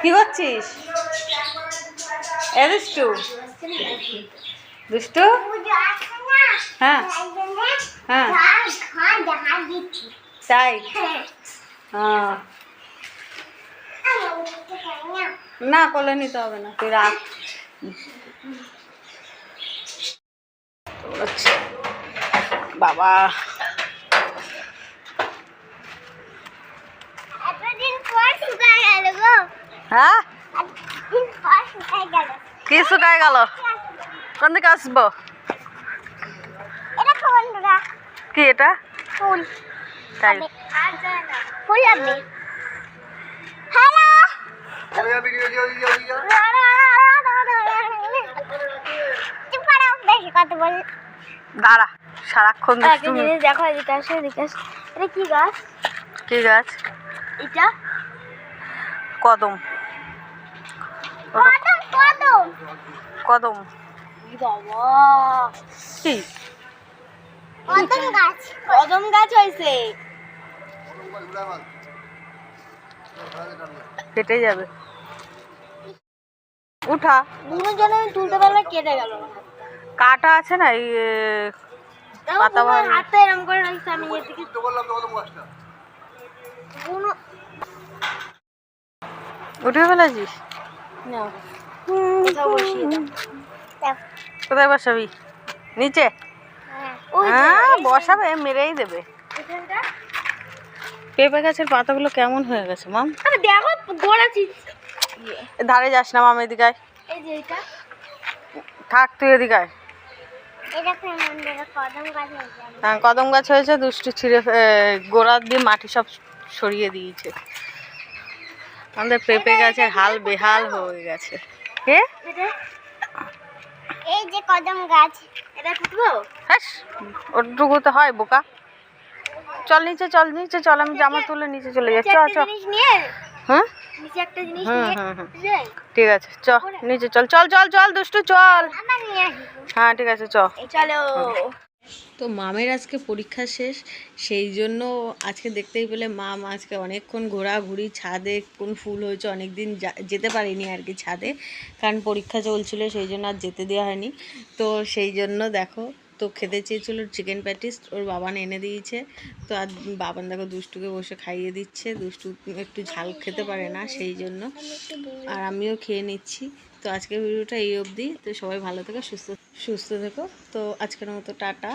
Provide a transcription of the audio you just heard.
কি করছিস? দুষ্টু দুষ্টু। হ্যাঁ হ্যাঁ তাই। না কোলে নিতে হবে না, তুই রাখ। বাবা হ্যাঁ কি শুকায় গেল? কোন দিকে আসবো? কি এটা? ফুল। তাই দাঁড়া, সারাক্ষণ দেখো এদিকে আসো, এদিকে আসো। এটা কি গাছ? কি গাছ এটা? কদম। কদম কদম বাবা, কি কদম গাছ? কদম গাছ হয়েছে, কেটে যাবে। উঠা দুজন আমি তুলতে পারলে কেটে গেল। কাটা আছে না এই পাতা হাতে এরকম করে রাখছি আমি। এদিকে উঠে ফেলেছিস? না, কোথাও বসিয়ে দাও। কোথায় বসাবি? নিচে? হ্যাঁ বসাবে, মেরেই দেবে। পেঁপে গাছের পাতাগুলো কেমন হয়ে গেছে মাম? দেখো গোড়া ধারে যাস না মাম, এদিকে আয়। এই যে এটা থাক, তুই এদিকে আয়। হ্যাঁ কদম গাছ হয়েছে, দুষ্টু ছিঁড়ে গোড়া দিয়ে মাটি সব সরিয়ে দিয়েছে। আমাদের পেঁপে গাছের হাল বেহাল হয়ে গেছে। কে? এই যে কদম গাছ, এটা তুলবো? হ্যাঁ ওটুকু তো হয় বোকা। চল নিচে, চল নিচে চল, আমি জামা তুলে নিচে চলে যাচ্ছি। চ চ। হ্যাঁ ঠিক আছে, চ নিচে চল, চল চল চল দুষ্টু চল। হ্যাঁ ঠিক আছে চ চলো। তো মামের আজকে পরীক্ষা শেষ, সেই জন্য আজকে দেখতেই পেলে মাম আজকে অনেকক্ষণ ঘোরাঘুরি, ছাদে কোন ফুল হয়েছে অনেক দিন যেতে পারিনি আর কি ছাদে, কারণ পরীক্ষা চলছিল সেই জন্য আর যেতে দেওয়া হয়নি। তো সেই জন্য দেখো, তো খেতে চেয়েছিল চিকেন প্যাটিস, ওর বাবান এনে দিয়েছে। তো আর বাবান দেখো দুষ্টুকে বসে খাইয়ে দিচ্ছে, দুষ্টু একটু ঝাল খেতে পারে না সেই জন্য, আর আমিও খেয়ে নিচ্ছি। তো আজকের ভিডিওটা এই অবধি। তো সবাই ভালো থেকো, সুস্থ থেকো। তো আজকের মতো টাটা।